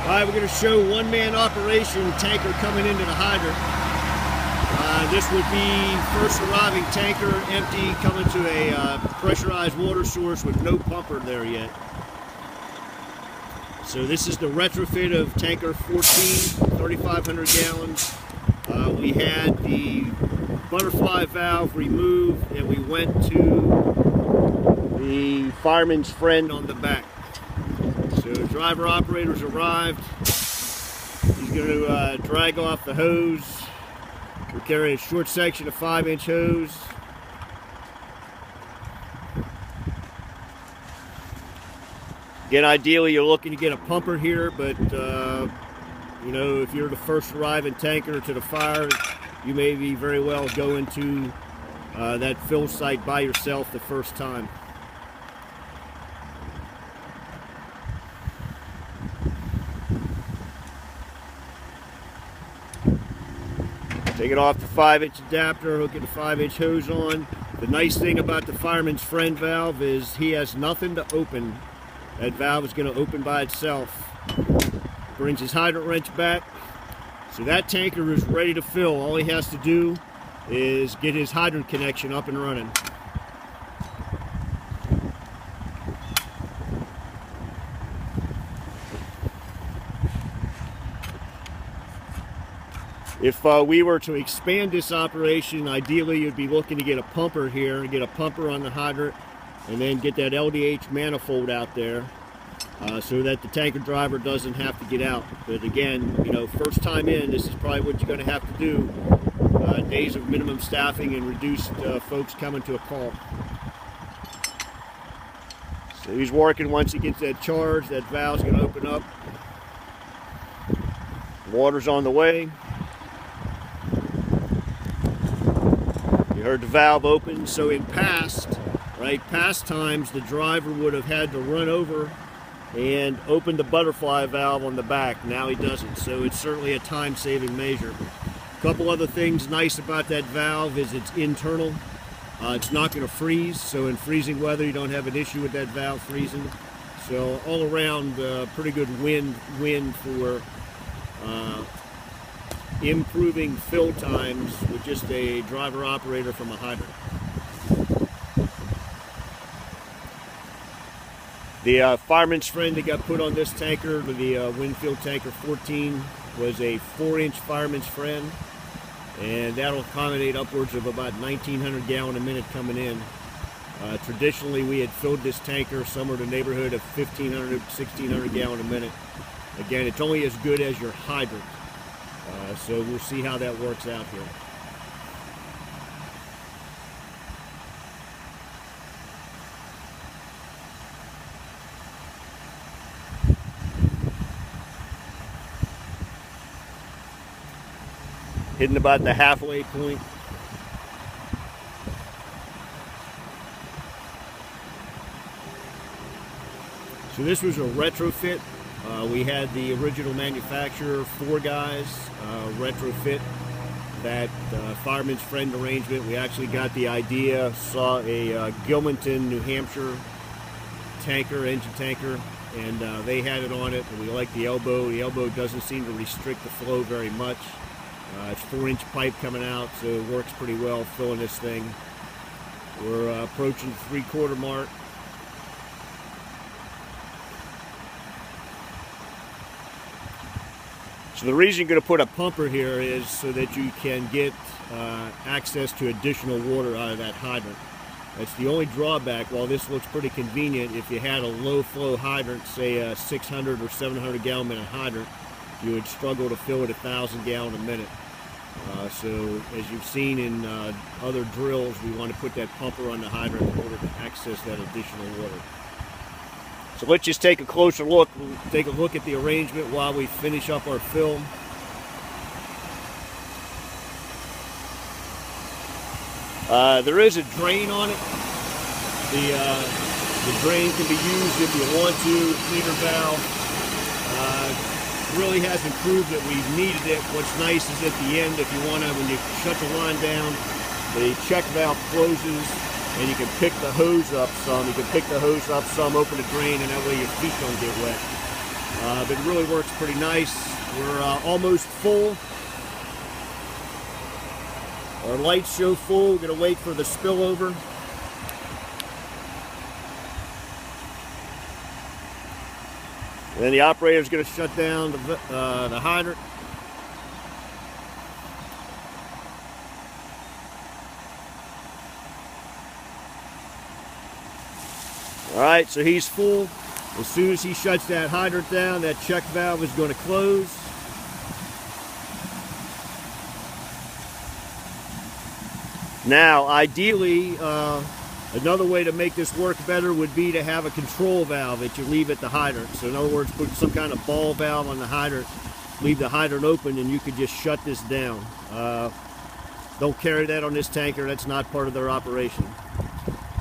Alright, we're going to show one-man operation tanker coming into the hydrant. This would be first arriving tanker, empty, coming to a pressurized water source with no pumper there yet. So this is the retrofit of tanker 14, 3,500 gallons. We had the butterfly valve removed and we went to the fireman's friend on the back. So driver operators arrived. He's going to drag off the hose. We carry a short section of 5-inch hose. Again, ideally you're looking to get a pumper here, but you know, if you're the first arriving tanker to the fire, you may be very well going to that fill site by yourself the first time. Take it off the 5-inch adapter, hook it the 5-inch hose on. The nice thing about the fireman's friend valve is he has nothing to open. That valve is going to open by itself. Brings his hydrant wrench back. So that tanker is ready to fill. All he has to do is get his hydrant connection up and running. If we were to expand this operation, ideally you'd be looking to get a pumper here, get a pumper on the hydrant, and then get that LDH manifold out there so that the tanker driver doesn't have to get out. But again, you know, first time in, this is probably what you're going to have to do. Days of minimum staffing and reduced folks coming to a call. So he's working. Once he gets that charge, that valve's going to open up. Water's on the way. You heard the valve open. So in past times, the driver would have had to run over and open the butterfly valve on the back. Now he doesn't, so it's certainly a time-saving measure. A couple other things nice about that valve is it's internal. It's not going to freeze, so in freezing weather you don't have an issue with that valve freezing. So all around, pretty good win for improving fill times with just a driver operator from a hydrant. The fireman's friend that got put on this tanker, the Winfield Tanker 14, was a 4-inch fireman's friend, and that'll accommodate upwards of about 1,900 gallon a minute coming in. Traditionally, we had filled this tanker somewhere in the neighborhood of 1,500 to 1,600 gallon a minute. Again, it's only as good as your hydrant. So we'll see how that works out here. Hitting about the halfway point. So this was a retrofit. We had the original manufacturer, 4 guys, retrofit that fireman's friend arrangement. We actually got the idea, saw a Gilmanton, New Hampshire tanker, engine tanker, and they had it on it, and we like the elbow. The elbow doesn't seem to restrict the flow very much. It's 4-inch pipe coming out, so it works pretty well filling this thing. We're approaching the 3/4 mark. So the reason you're going to put a pumper here is so that you can get access to additional water out of that hydrant. That's the only drawback. While this looks pretty convenient, if you had a low flow hydrant, say a 600 or 700 gallon a minute hydrant, you would struggle to fill it 1,000 gallon a minute. So as you've seen in other drills, we want to put that pumper on the hydrant in order to access that additional water. So let's just take a closer look. We'll take a look at the arrangement while we finish up our fill. There is a drain on it. The drain can be used if you want to. Cleaner valve. Really hasn't proved that we've needed it. What's nice is at the end, if you want to, when you shut the line down, the check valve closes and you can pick the hose up some. You can pick the hose up some, open the drain, and that way your feet don't get wet. but it really works pretty nice. We're almost full. Our lights show full. We're going to wait for the spillover. Then the operator is going to shut down the hydrant. All right, so he's full. As soon as he shuts that hydrant down, that check valve is going to close. Now, ideally, another way to make this work better would be to have a control valve that you leave at the hydrant. So in other words, put some kind of ball valve on the hydrant, leave the hydrant open, and you could just shut this down. Don't carry that on this tanker. That's not part of their operation.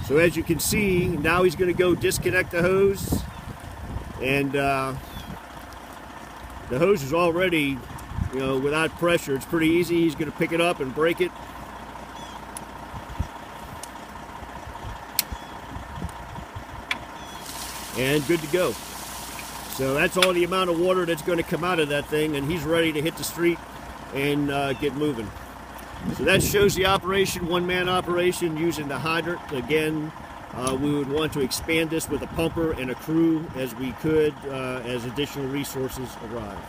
So as you can see, now he's going to go disconnect the hose. And the hose is already, without pressure. It's pretty easy. He's going to pick it up and break it. And good to go. So that's all the amount of water that's going to come out of that thing, and he's ready to hit the street and get moving. So that shows the operation, one-man operation using the hydrant. Again, we would want to expand this with a pumper and a crew as we could as additional resources arrive.